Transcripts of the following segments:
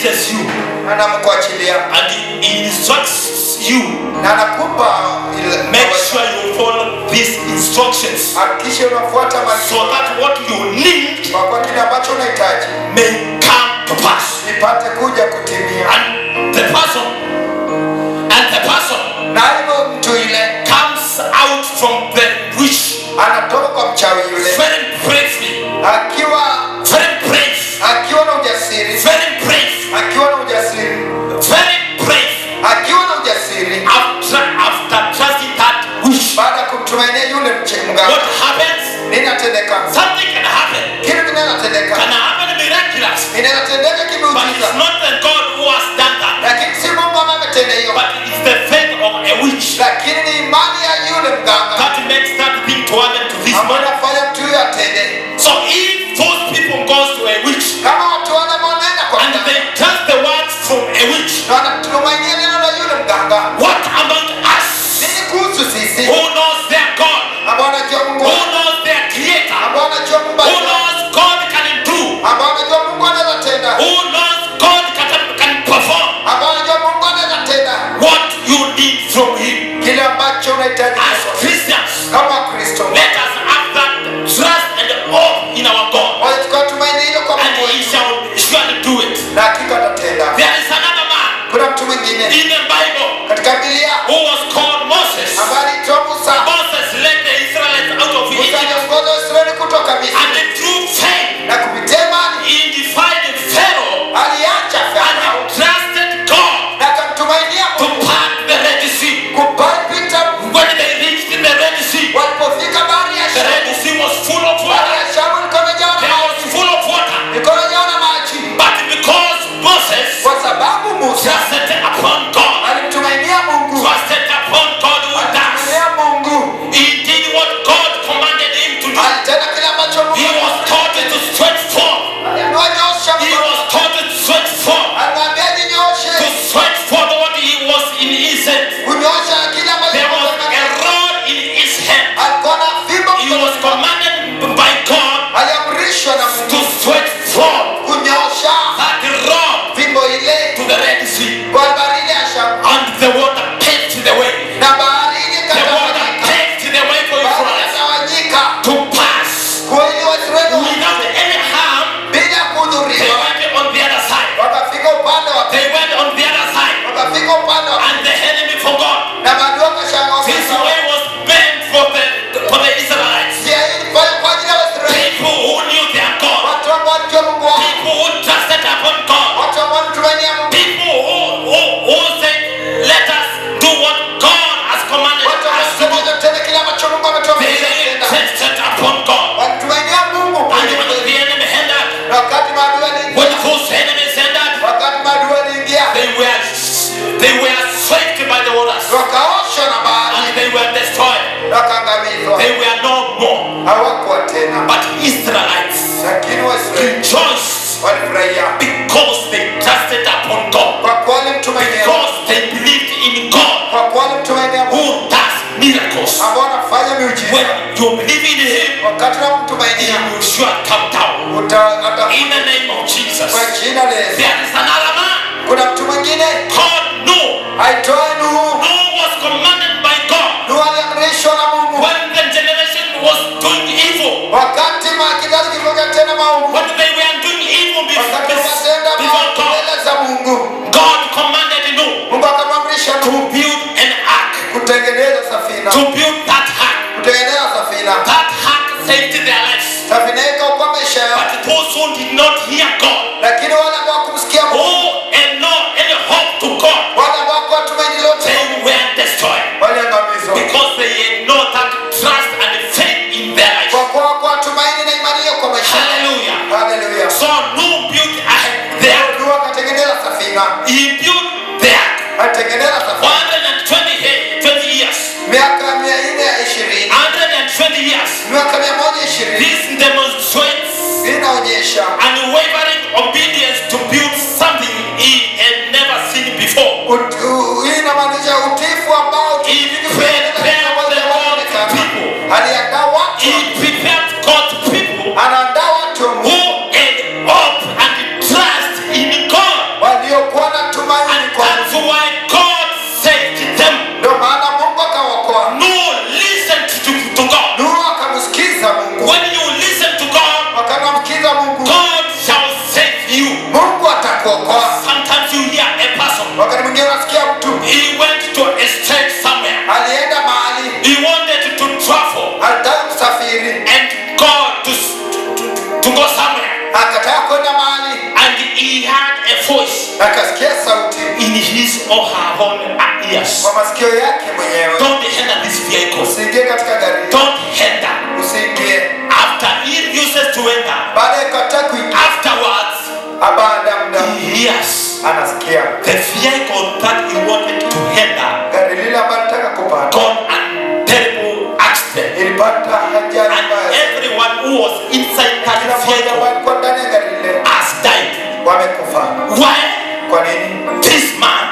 releases you anamkuachilia and he instructs you. na anakupa Make sure you follow these instructions hakikisha unafuata so maagizo that what you need kwa kile ambacho unahitaji may come to pass. ipate kuja kutimia. And the person Na hivyo mtu ile comes out from the witch anatoka kwa mchawi yule very bravely, akiwa very brave, akiwa na ujasiri, very brave, akiwa na ujasiri, very brave. akiwa na ujasiri. After trusting that witch, Baada ya kumtumainia yule mganga, what happens? nini inatendeka? Something can happen. Kitu kinatendeka, Can happen miraculous. inatendeka But kimeujiza, it's not the God who has done that. lakini si Mungu ambaye ametenda hiyo, But it's the faith of a witch lakini ni imani ya yule mganga that makes that thing to happen to this ambayo man. inafanya mtu huyo atende. So if those people goes to a witch Kama watu wale wanaenda kwa and mganga they trust the words from a witch, na wanatumainia neno la yule mganga, what about us nini kuhusu sisi who knows their God, ambao wanajua Mungu, who knows their Creator, ambao wanajua Mungu, who knows God can do, ambao wanajua Mungu anaweza tenda, who knows God can perform ambao wanajua Mungu anaweza tenda what you need from Him? kile ambacho unahitaji. As Christians, Kama Kristo let us have that trust and hope in our God, wale tukatumaini hilo kwa and Mungu He wetu, shall surely do it. na hakika atatenda. There is another man Kuna mtu mwingine in the Bible katika Biblia who was called Moses. ambaye aliitwa Musa. Moses led the Israelites out of Musa Egypt, aliongoza Israeli kutoka and Misri, through faith na kupitia imani he defied Pharaoh aliacha and Farao trusted God na akamtumainia to Mungu part the Red Sea. kupita. When they reached the Red Sea, Walipofika bahari ya the Red Shamu, Sea was full of bahari water. ya Shamu ilikuwa imejaa na It maji, was full of water. ilikuwa imejaa na maji, But because Moses kwa sababu Musa trusted upon God, alimtumainia Mungu, trusted upon God who does, alimtumainia Mungu, he did what God commanded him to do. alitenda kile ambacho Mungu He was taught to stretch forth. alinyosha He mkono, was taught to stretch forth. alimwambia To jinyoshe, stretch forth what he was in his hand. kunyosha kile ambacho There was Mungu a rod in his hand. alikuwa na fimbo He was mkononi, commanded by God aliamrishwa na to Mungu stretch forth kunyosha that rod fimbo ile to the Red Sea, kwa bahari ile ya Shamu, and the water paved the way. na bahari ile The water ikatawanyika, paved the way for bahari Israel ikatawanyika to pass kwa ili Waisraeli without any harm. bila They kuhudhuriwa went on the other side. wakafika upande wa They went on the other side, wakafika upande wa and the enemy forgot. na maadui wakashangaa. This way was bent for the Israelites. Njia hii ilifanywa kwa ajili ya Waisraeli, People who knew their God, watu ambao walijua Mungu wao, people who trusted upon God, watu ambao walitumainia Mungu, people who said, "Let us do what God has commanded watu us to walisema do." tena kile ambacho Mungu They ametuamrisha really kutenda. trusted upon God. Walitumainia Mungu And kweli when kweli. the enemy hindered, Na wakati maadui when waliingia, those enemies hindered, wakati maadui waliingia, they were swept by the waters, wakaoshwa na bahari, and they were destroyed. wakaangamizwa, They were no more. hawakuwa tena. But Israelites Lakini Waisraeli rejoiced walifurahia because they trusted upon God, kwa kuwa walimtumainia Mungu, because they believed in God kwa kuwa walimtumainia Mungu who does miracles. ambao anafanya miujiza. When you believe in Him, Wakati He unamtumainia will sure come down. In the name of Jesus. Kwa jina la Yesu. There is another man Kuna mtu mwingine called Noah. aitwaye Nuhu. Noah was commanded by God Nuhu aliamrishwa na Mungu when the generation was doing evil, wakati kizazi kilipokea tena maovu, when they were doing evil wakati wakatenda before maovu God. mbele za Mungu. God commanded Noah Mungu akamwamrisha to Nuhu build an ark, kutengeneza safina, to build that ark. kutengeneza safina. That ark saved their lives. Safina hiyo ikaokoa maisha yao, But those who did not hear God, lakini wale ambao hawakumsikia Mungu, and no any hope to God, wale ambao hawakuwa tumaini lote, they were destroyed waliangamizwa because they had not that trust and faith in their lives. kwa kuwa hawakuwa tumaini na imani hiyo kwa maisha yao. Hallelujah. Haleluya. So Noah built the ark. Nuhu akatengeneza safina, He built the ark. alitengeneza safina 120 years. miaka 420, 120 years. miaka 120. This demonstrates Inaonyesha unwavering obedience to build something he had never seen before. hii inamaanisha utiifu ambao He prepared the Lord's people. aliandaa watu, He prepared God's people anaandaa watu who had hope and trust in God. akataka kwenda mahali, and he had a voice akasikia sauti in his or her own ears. kwa masikio yake mwenyewe, Don't enter this vehicle. usiingie katika gari, Don't enter. usiingie. After he refuses to enter, Baada ya kukataa kuingia, afterwards, baada muda he hears anasikia the vehicle that he wanted to enter gari lile ambalo anataka kupata got a terrible accident. ilipata ajali And mbaya. everyone who was inside Kila that mmoja vehicle ambao alikuwa ndani ya gari lile has died. wamekufa. Why? Kwa nini? This man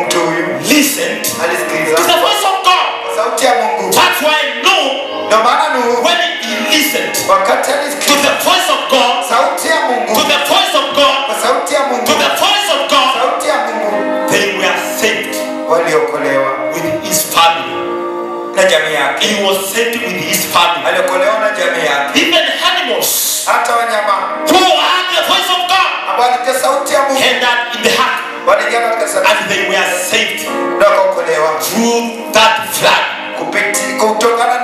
Mtu huyu listened to alisikiliza the voice of God. sauti ya Mungu. That's why Noah, Ndio maana Nuhu when he listened wakati to alisikiliza the voice of God, sauti ya to Mungu, the voice of God, kwa sauti ya Mungu, to the voice of God, sauti ya Mungu, they were saved waliokolewa with his family. na jamii yake. He was saved with his family. Aliokolewa na jamii yake. Even animals Hata wanyama who had the voice of God ambao walisikia sauti ya Mungu entered in the heart, waliingia katika sauti and they were saved na kuokolewa through that flood, kutokana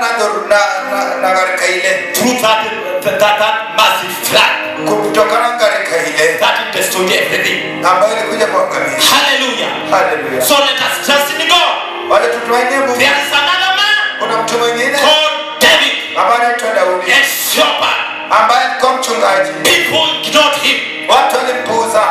na gharika ile, through that massive flood kutokana na gharika ile that destroyed everything. ambayo ilikuja kuangamiza. Hallelujah. Haleluya. So let us trust in God. Wale tutumainie Mungu. There is another man Kuna mtu mwingine called David, ambaye anaitwa Daudi a shepherd. ambaye alikuwa mchungaji. People ignored him. Watu walimpuuza,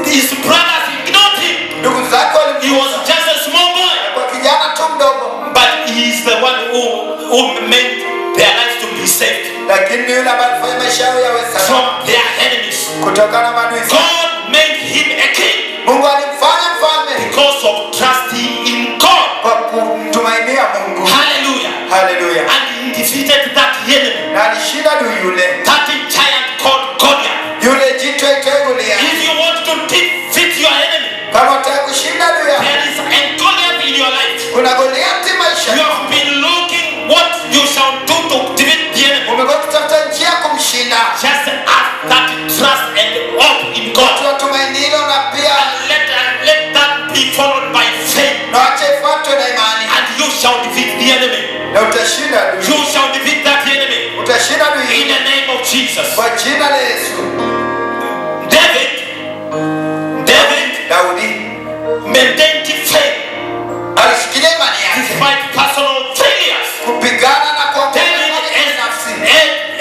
His brothers ignored him. ndugu zake He was walimpuuza. just a small boy, Kwa kijana tu mdogo, but he is the one who made their lives to be saved lakini ni yule ambaye alifanya maisha yao yawe salama from their enemies. kutokana na maadui. God made him a king Mungu alimfanya mfalme because of trusting in God. kwa kumtumainia Mungu. Hallelujah. Haleluya. And he defeated that enemy, Na alishinda adui yule, that giant called Goliath. yule jitu aitwaye Goliathi. If you want to defeat your enemy, Kama unataka kushinda adui yako, there is a Goliath in your life. kuna Goliathi maisha. You have been looking what you shall do to defeat the enemy. Umekuwa ukitafuta njia ya kumshinda. Just have that trust and hope in God. Tuwatumaini hilo na pia Let that be followed by faith, na wacha ifuatwe na imani, and you shall defeat the enemy. na utashinda adui. You shall defeat that enemy Utashinda in adui the name of Jesus. kwa jina la Yesu. David Daudi maintained faith alishikilia imani yake despite personal failures. kupigana na kuanguka David kwake binafsi.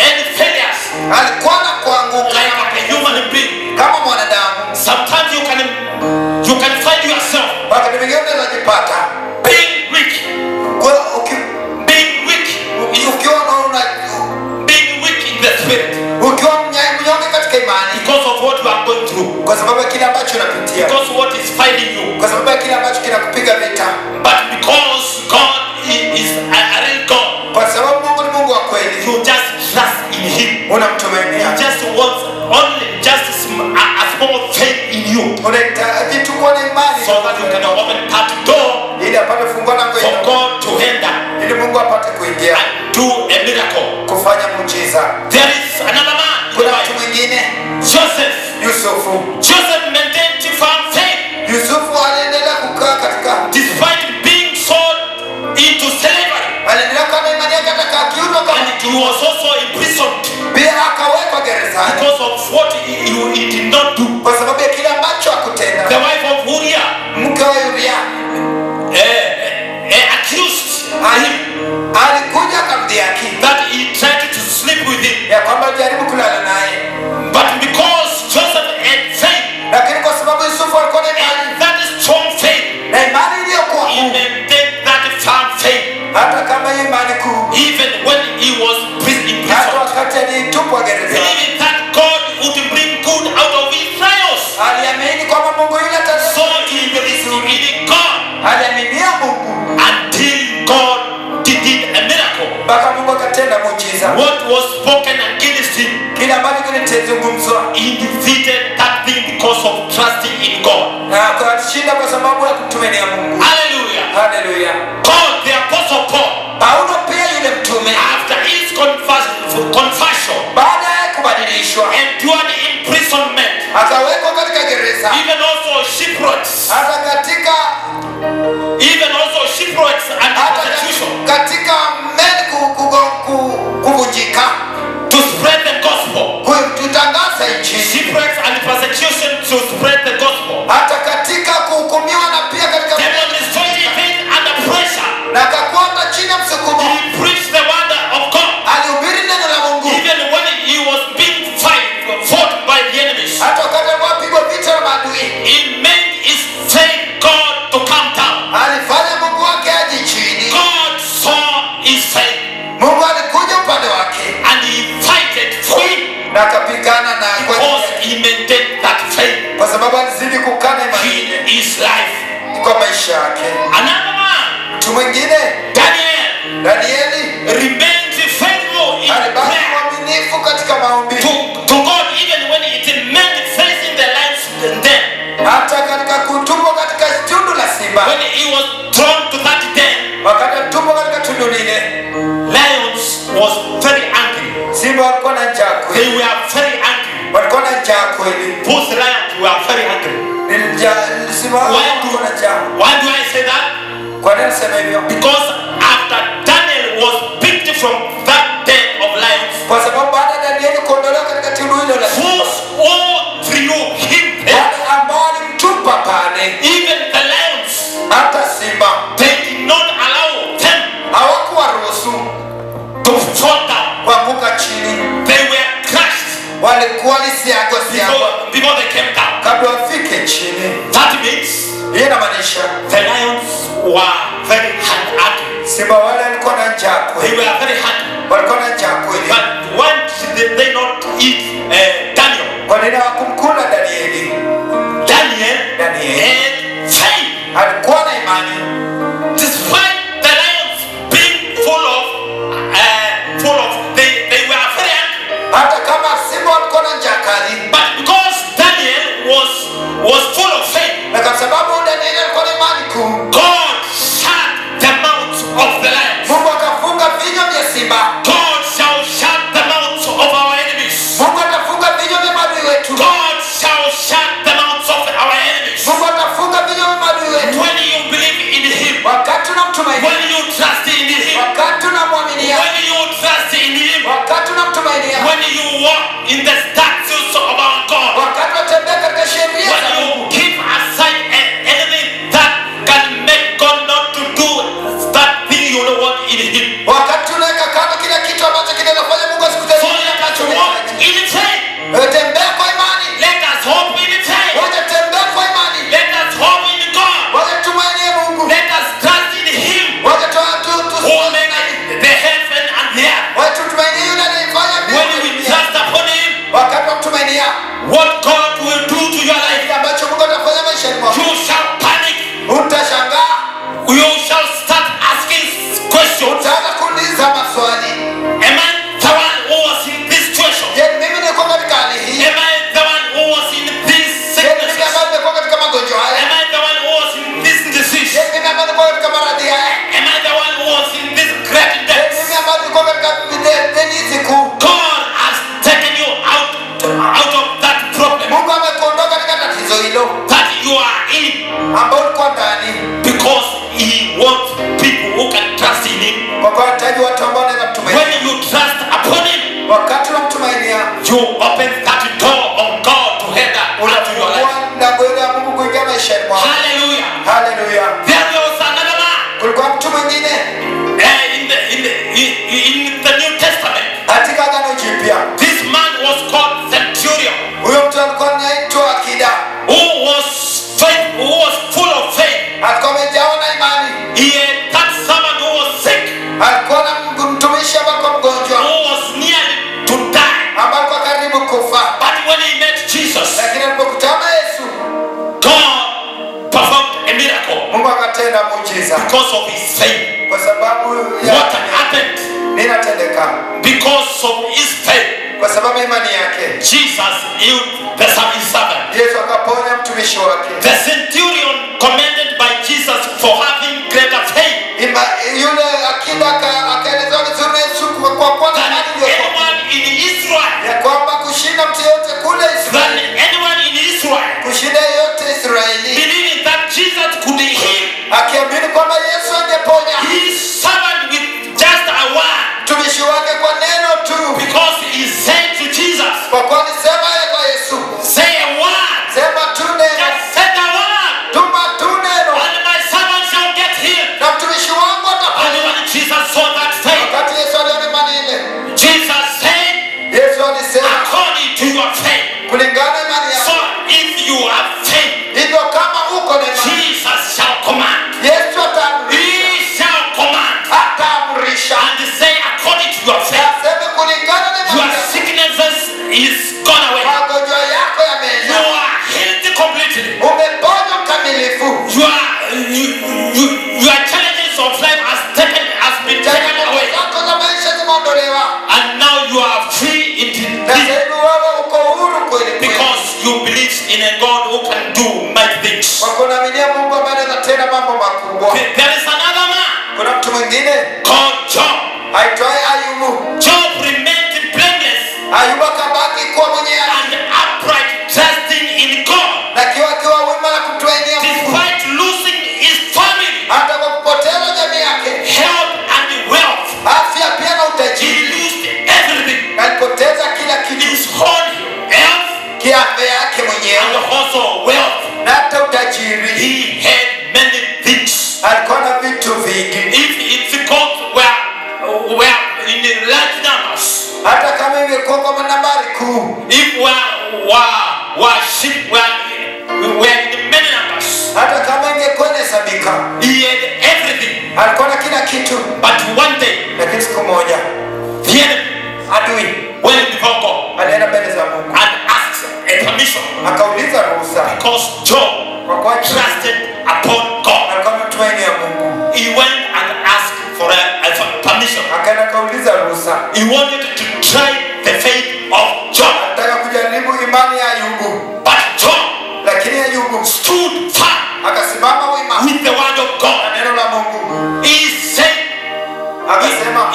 had failures Alikuwa na kuanguka like a human being. kama mwanadamu. Sometimes you can find yourself Wakati mwingine unaweza jipata being weak, being weak in the spirit ukiwa mnyonge katika imani, because of what you are going through, kwa sababu ya kile ambacho unapitia, because of what is fighting you. kwa sababu ya kile ambacho kinakupiga vita, But because God is a real God, kwa sababu Mungu ni Mungu wa kweli, you just trust in Him. unamtumainia. He just wants only just a small faith in you, Unahitaji tu kuwa na imani so that you can open that door ili apate kufungua lango for hilo, God to enter ili Mungu apate kuingia and do a miracle. kufanya muujiza. There is another man, Kuna mtu mwingine, Joseph. Yusufu. Joseph maintained firm faith Yusufu aliendelea kukaa katika, despite being sold into slavery, aliendelea kuwa na imani yake hata akiuzwa kama and he was also imprisoned pia akawekwa gerezani because of what he did not do. kwa sababu ya kile ambacho hakutenda. The wife of Uriah Mke wa Uria accused him alikuja akamdhihaki that he tried to sleep with him, ya kwamba alijaribu kulala naye, but because Joseph had faith, lakini kwa sababu Yusufu alikuwa na imani and that strong faith, na imani iliyokuwa he kuu, maintained that firm faith hata kama hiyo imani kuu, even when he was in hata prison, wakati alitupwa gerezani, believing that God would bring good out of his trials. aliamini kwamba Mungu yule So he believed in God aliaminia Mungu until God did a miracle. mpaka Mungu akatenda muujiza. What was spoken against him, Kile ambacho kilitezungumzwa he defeated that thing because of trusting in God. na akashinda kwa sababu ya kumtumainia Mungu. Hallelujah. Haleluya. Paul, the apostle Paul, Paulo pia yule mtume, after his confession, baada ya kubadilishwa, endured imprisonment, akawekwa katika gereza, even also shipwrecks, hata katika and persecution, katika meli kuvunjika, to spread the gospel. tutangaze hata nchini, shipwrecks and persecution to spread the gospel. hata katika kuhukumiwa na pia katika Demonstrating faith under pressure. na akakuwa hata chini ya msukumo. He preached the wonder of God. Alihubiri neno la Mungu Even when he was being fought by the enemies. hata wakati alipopigwa vita na maadui. He made his faith God to come down. Alifanya Mungu wake aje chini. God saw his faith Mungu alikuja upande wake and he fighted for him na akapigana na because he maintained that faith kwa sababu alizidi kukana imani in ile his life. kwa maisha yake. Another man, Mtu mwingine Daniel, Danieli remained faithful in alibaki prayer mwaminifu katika maombi to God even when it meant facing the lions den. hata katika kutupwa katika tundu la simba. When he was thrown to that den, Wakati alitupwa katika tundu lile, lions was very angry. simba walikuwa na njaa They kweli, were very angry. walikuwa na njaa kweli. Both lions were very angry. Simba walikuwa na njaa. Why do I say that? Kwa nini nasema hivyo? Because after Daniel was picked from that den of lions, Kwa sababu baada ya Danieli kuondolewa katika tundu hilo la simba, those all threw him there. wale ambao walimtupa pale, Even the lions, hata simba they did not allow them hawakuwaruhusu to fall down. kuanguka chini. They were crushed Walikuwa lisiagwa before they came down. kabla wafike chini. That means Hiyo inamaanisha the lions were very hungry. simba wale walikuwa na njaa They kweli, were very hungry. walikuwa na njaa kweli. But why did they not eat Daniel? Kwa nini hawakumkula Danieli? Daniel Daniel had faith. alikuwa na imani Despite the lions being they were very angry. hata kama simba walikuwa na njaa kali, But because Daniel was full of faith, na kwa sababu Danieli alikuwa na imani kuu, God shut the mouths of the lions. Mungu akafunga vinywa vya simba. God shall shut the mouths of our enemies. Mungu atafunga vinywa vya maadui wetu. God shall shut the mouths of our enemies. Mungu atafunga vinywa vya maadui wetu. When you believe in Him, Wakati tunamtumainia, when you trust in Him, wakati tunamwaminia, when you trust in Him, wakati tunamtumainia, when you walk in the statutes of our God, wakati tunatembea katika sheria when za you Mungu, keep aside anything that can make God not to do that thing you don't want in Him. wakati tunaweka kando kila kitu ambacho kinaweza fanya Mungu So asikutendee let us ambacho walk unahitaji. in faith. Tembea kwa imani. Let us hope in faith. Wacha tembea kwa imani. Let us hope in God. Wacha tumainie Mungu. Let us trust in Him Wacha who made the heaven and the earth. wacha tumainie yule anayefanya When we mbingu. trust upon Him, Wakati tunamtumainia, what God will do to your life, kile ambacho Mungu atafanya maishani mwako, you shall panic. utashangaa, You shall start asking questions. utaanza kuuliza maswali. Am I the one who was in this situation? Je, mimi niko katika hali hii? Am I the one who was in these Je, mimi sicknesses? ambaye niko katika magonjwa Am haya? I the one who was in this disease? Je, mimi ambaye niko katika maradhi haya? Am I the one who was in this great Je, debt? mimi ambaye niko katika deni hizi kuu? God has taken you out of that problem Mungu amekuondoa katika tatizo hilo that you are in ambao ulikuwa ndani, because He wants people who can trust in Him. kwa kuwa anahitaji watu ambao wanaweza kumtumainia. When you trust upon Him, Wakati unamtumainia, you open that door of God to enter into your life. unafungua mlango ile ya Mungu kuingia maishani mwako. Hallelujah. Haleluya. There was another man Kulikuwa mtu mwingine in the New Testament. katika Agano Jipya. This man was called Centurion, Huyo mtu alikuwa anaitwa Akida, who was full of faith. alikuwa amejawa na imani. He had that servant who was sick, Alikuwa na mtumishi ambaye alikuwa mgonjwa, who was nearly to die. ambaye alikuwa karibu kufa, But when he met Jesus, lakini alipokutana na Yesu, God performed a miracle Mungu akatenda muujiza. because of his faith. Kwa sababu ya What happened? ninatendeka Because of his faith, kwa sababu ya imani yake, Jesus healed his servant. Yesu akaponya mtumishi wake. The centurion commended by Jesus for having greater faith Yule Akida akaelezewa vizuri na Yesu kwa kuwa na than imani iliyokuwa anyone in Israel. ya kwamba kushinda mtu yote kule Than Israeli, anyone in Israel. kushinda yote Israeli, Believing that Jesus could heal akiamini kwamba Yesu angeponya his servant with just a word. mtumishi wake kwa neno tu, Because he said to Jesus, kwa kuwa alisema yeye kwa you believe in a God who can do mighty things. Kwa kuamini Mungu ambaye anatenda mambo makubwa. There is another man. Kuna mtu mwingine called Job. aitwaye Ayubu. Job remained blameless. Ayubu akabaki kuwa mwenye and upright, trusting in God. Na kiwa wema na kutuainia Mungu. Despite losing his family. Hata kwa kupoteza jamii yake. Health and wealth. Afya pia na utajiri. He lost everything. Alipoteza kila kitu. His whole health. Kiafya yake mwenyewe. And also wealth. Na hata utajiri. He had many things. Alikuwa na vitu vingi. If it's called were in the large numbers. Hata kama ingekuwa kwa nambari kuu. If sheep were in many numbers. Hata kama ingekuwa inahesabika. He had everything. Alikuwa na kila kitu. But one day, lakini siku moja, the enemy, adui, went before God alienda mbele za Mungu and asked a permission. Akauliza ruhusa. Because Job trusted upon God. Alikuwa mtumaini ya Mungu. He went and asked for a permission. Akaenda kauliza ruhusa. He wanted to try the faith of Job. Anataka kujaribu imani ya Ayubu. But Job, lakini Ayubu stood firm, akasimama wima with the word of God. Neno la Mungu. He said, akasema,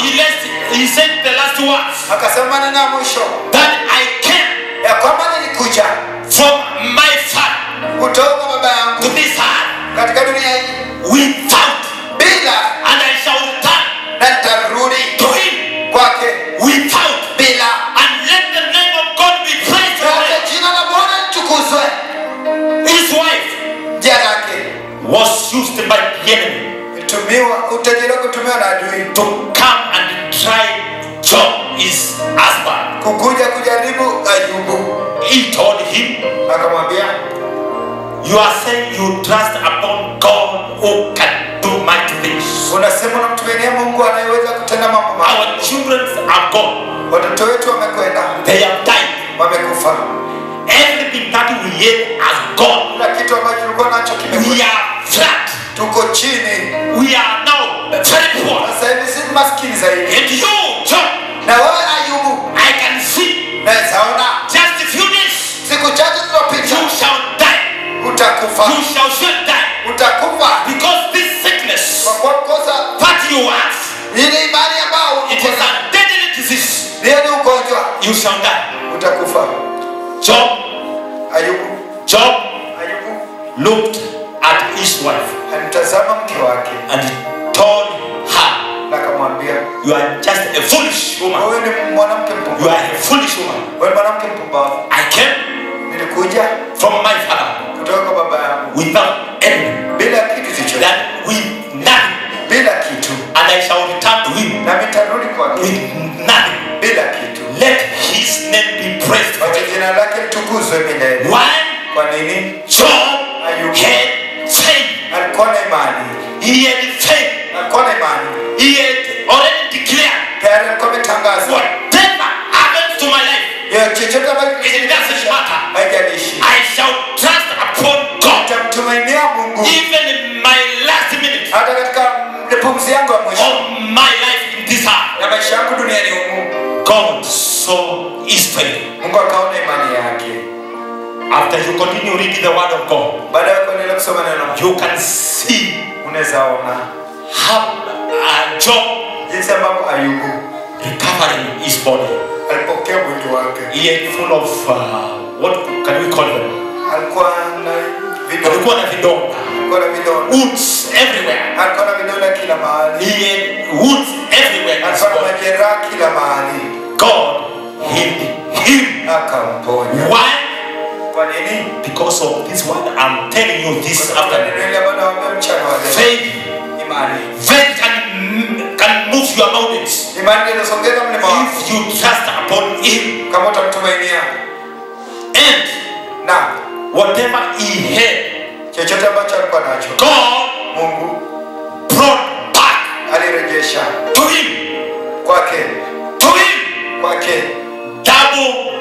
he said the last words. Akasema neno la mwisho. That I came, ya kwamba nilikuja from my father, kutoka baba yangu, to this earth, katika dunia hii, without, bila, and I shall return, na nitarudi to him, kwake, without, bila, and let the name of God be praised. na jina la Bwana litukuzwe. His wife, njia zake, was used by the enemy, utajiri kutumiwa na adui, to come and try Job, his husband. kukuja kujaribu Ayubu. He told him, akamwambia, you are saying you trust upon God who can do mighty things. Unasema unamtumainia Mungu anayeweza kutenda mambo makubwa. Our children are gone. Watoto wetu wamekwenda. They have died. Wamekufa. Everything that we had has gone. Kila kitu ambacho tulikuwa nacho kimekwenda. We are flat. Tuko chini. We are now very poor. Sasa hivi sisi maskini zaidi. And you, Job, na wewe Ayubu, I can see. naweza ona. Just a few days. Siku chache zilizopita. You shall die. Utakufa. You shall surely die. Utakufa. Because this sickness. Kwa kosa. That you have. Ile imani ambayo it is a deadly disease. Ndio ni ugonjwa. You shall die. Utakufa. Job. Ayubu. Job. Ayubu. Looked at his wife. Alimtazama mke wake. And he told her. Na akamwambia. You are just a foolish woman. Wewe ni mwanamke mpumbavu. You are a foolish woman. Wewe ni mwanamke mpumbavu. I came. Nilikuja. From my father. Kutoka baba yangu. Without anything. Bila kitu chochote. That with nothing. Bila kitu. And I shall return to him. Na nitarudi kwake. With nothing. Bila kitu. Let his name be praised. Wacha jina lake litukuzwe milele. Why? Kwa nini? Job Ayubu had faith. alikuwa na imani. He had faith. Alikuwa na imani. He had already declared. Tayari alikuwa ametangaza. Whatever happens to my life. Chochote ambacho it doesn't matter. haijalishi. I shall trust upon God. Nitamtumainia Mungu. Even in my last minute. Hata katika pumzi yangu ya mwisho. Of my life in this earth. Na maisha yangu duniani humu. God saw his faith. Mungu akaona imani yake. After you continue reading the word of God, baada ya kuendelea kusoma neno, you can see, unaweza ona how Job, jinsi ambavyo Ayubu recovering his body. Alipokea mwili wake. He had full of what can we call them? Alikuwa na vidonda. Alikuwa na vidonda. Alikuwa na vidonda. Wounds everywhere. Alikuwa na vidonda kila mahali. He had wounds everywhere. Alikuwa na majeraha kila mahali. God healed him. Akamponya. Why? Kwa nini? Because of this word I'm telling you this afternoon. Faith, imani. Faith can move your mountains. Imani inasongeza mlima wako. If you trust upon him. Kama utamtumainia. And na whatever he had, chochote ambacho alikuwa nacho, God, Mungu, brought back. Alirejesha. To him. Kwake. To him. Kwake. Double.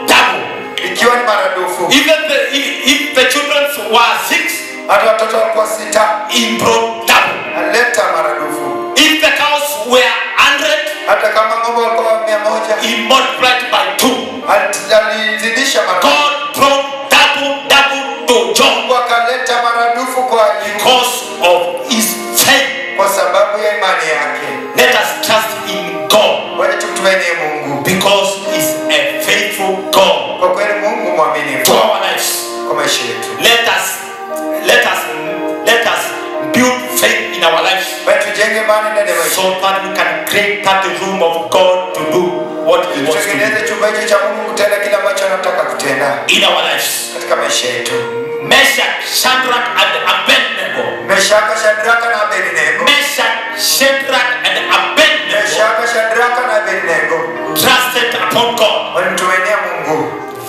Ikiwa ni maradufu. If the children were 6, hata watoto walikuwa 6, he brought double. Alileta maradufu. If the cows were 100, hata kama ng'ombe walikuwa 100, he multiplied by 2. Alizidisha maradufu. God brought double. double to John. Mungu akaleta maradufu kwa Ayubu Because of his faith. kwa sababu ya imani yake. Let us trust in God. Wacha tumtumaini Mungu Because he's a faithful God. kwa kweli, Mungu mwaminifu To our lives. kwa maisha yetu. Let us build faith in our lives. Wacha tujenge imani ndani ya maisha, So that we can create that room of God to do what he wants to tutengeneze do chumba hicho cha Mungu kutenda kile ambacho anataka kutenda in our lives. katika maisha yetu. Meshach, Shadrach, and Abednego. Meshaka, Shadraka na Abednego. Meshach, Shadrach, and Abednego Meshaka, Shadraka na Abednego trusted upon God. walimtumainia Mungu.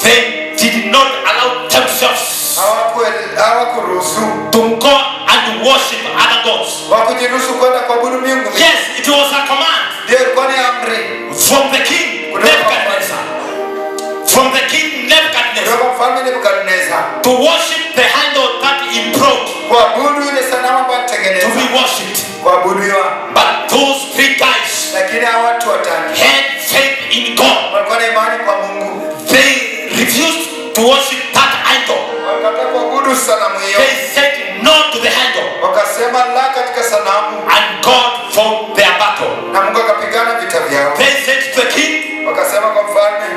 They did not allow themselves Hawakuruhusu to go and worship other gods. wakujiruhusu kwenda kuabudu miungu. Yes, it was a command Ndio ilikuwa ni amri from the king Nebuchadnezzar. From the king Nebuchadnezzar kutoka mfalme Nebukadneza to worship the idol that he brought kuabudu ile sanamu ambayo to alitengeneza, be worshipped. kuabudiwa. But those three guys Lakini hao watu watatu had faith in God. walikuwa na imani kwa Mungu, They refused to worship that idol. wakataka kuabudu sanamu hiyo, They said no to the idol, wakasema la katika sanamu, and God fought their battle. na Mungu akapigana vita vyao. They said to the king, Wakasema kwa mfalme,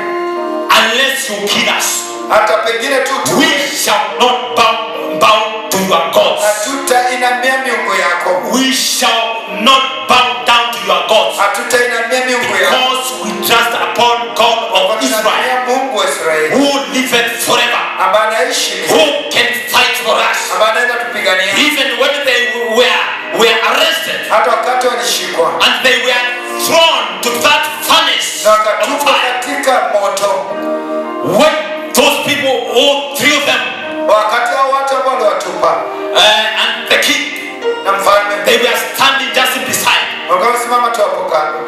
unless you kill us, hata pengine tu we shall not bow to your gods. hatutainamia miungu yako, We shall not bow down to your gods, hatutainamia miungu yako, because we trust upon God of Israel, tunamia Mungu wa Israeli who liveth forever, ambaye anaishi, who can fight for us. ambaye anaweza tupigania. Even when they were arrested Hata wakati walishikwa and they were thrown to that furnace na of wakatupwa fire, katika moto, when those people who threw them wakati hao watu ambao waliwatupa and the king, na mfalme they were standing just beside. walikuwa wamesimama tu hapo kando,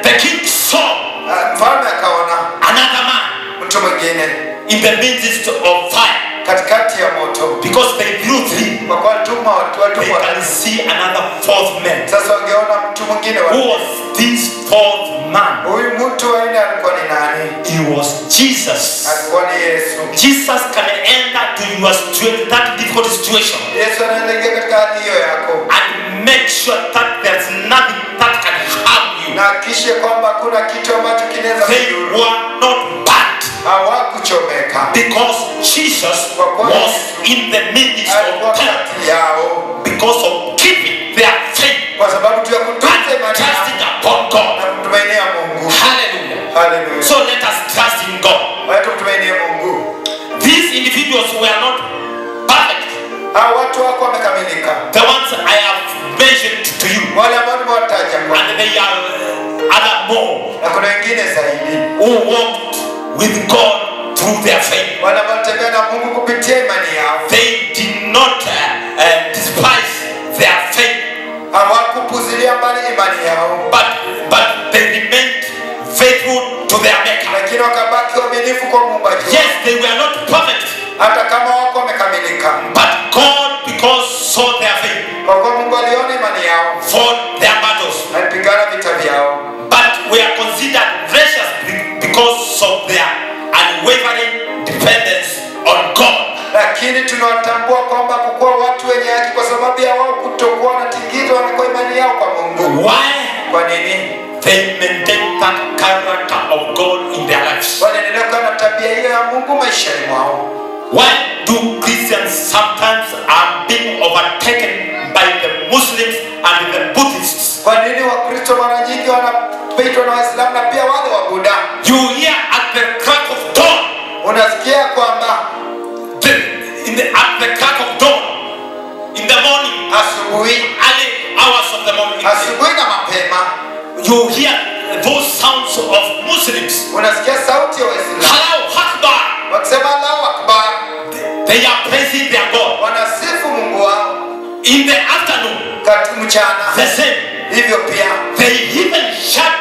The king saw mfalme akaona another man mtu mwingine in the midst of fire, katikati ya moto, because they threw three. kwa kuwa walituma watu They can see another fourth man. Sasa wangeona mtu mwingine Who was this fourth man? huyu mtu wa aina alikuwa ni nani? He was Jesus. Alikuwa ni Yesu. Jesus can enter to your that difficult situation Yesu anaingia katika hali hiyo yako and make sure that there's nothing that can harm you. na hakikishe kwamba kuna kitu ambacho kinaweza They kudhuru. were not burnt Hawakuchomeka because Jesus was in the midst alikuwa of them, kati yao because of keeping their faith kwa sababu tu ya kutunza and imani trusting yao upon God. na kumtumainia Mungu. Hallelujah. Haleluya. So let us trust in God. Wacha tumtumainie Mungu. These individuals were not perfect. Hao watu wako wamekamilika, The ones I have mentioned to you, wale ambao nimewataja kwa, and they are other more na kuna wengine zaidi who walked with God through their faith. wale ambao wanatembea na Mungu kupitia imani yao. They did not despise their faith, Hawakupuzilia mbali imani yao, but they remained faithful to their Maker. lakini wakabaki waaminifu kwa Muumbaji wao. Yes, they were not perfect, Hata kama wako wamekamilika, but God, because saw their faith, kwa kuwa Mungu aliona imani yao, fought their battles, alipigana vita vyao, but were considered precious because of their unwavering dependence on God. lakini tunawatambua kwamba kukuwa watu wenye haki kwa sababu ya wao kutokuwa wanatingizwa na kwa imani yao kwa Mungu. Why? Kwa nini? They maintain that character of God in their lives. Wanaendelea kuwa na tabia hiyo ya Mungu maishani mwao. Why do Christians sometimes are being overtaken by the Muslims and the Buddhists? Kwa nini Wakristo mara nyingi wanapitwa na Waislamu na pia wale wa Buddha? You hear at the crack of dawn, Unasikia kwamba at the crack of dawn, in the morning, asubuhi early hours of the morning, asubuhi na mapema you hear those sounds of Muslims. unasikia sauti ya Waislamu Allahu Akbar. wakisema Allahu Akbar, They are praising their God. wanasifu Mungu wao. In the afternoon, Kati mchana the same. hivyo pia, They even shut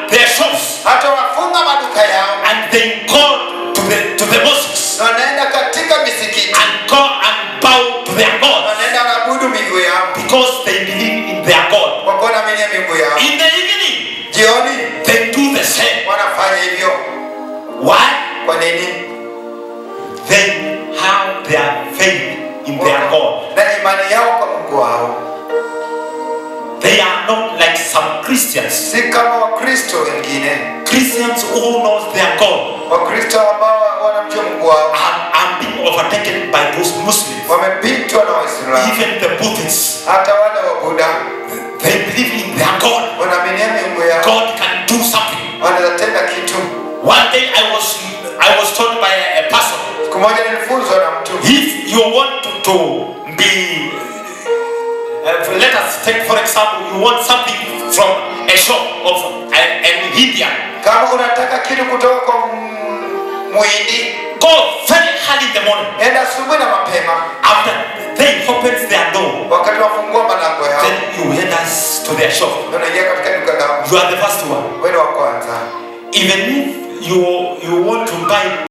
their shops hata wafunga maduka yao and they go to the mosques na wanaenda katika misikiti, and go and bow to their God, wanaenda wanaabudu miungu yao because they believe in their God. kwa kuwa wanaaminia miungu yao. In the evening, Jioni they do the same. wanafanya hivyo. Why? Kwa nini? Christians. Si kama Wakristo wengine. Christians who knows their God Wakristo ambao wanamjua Mungu wao are being overtaken by those Muslims. wamepitwa na Waislamu. Even the Buddhists, Hata wale wa Buddha they believe in their God. wanaamini Mungu yao. God can do something. Wanaweza tenda kitu. One day I was told by a person, Siku moja nilifunzwa na mtu, if you want to be, let us take for example, you want something from a shop of an Indian. kama unataka kitu kutoka kwa Muhindi, Go very early in the morning. enda asubuhi na mapema. After they opens their door, Wakati wafungua malango yao, then you head us to their shop. unaingia katika duka lao. You are the first one. Wewe wa kwanza. Even if you want to buy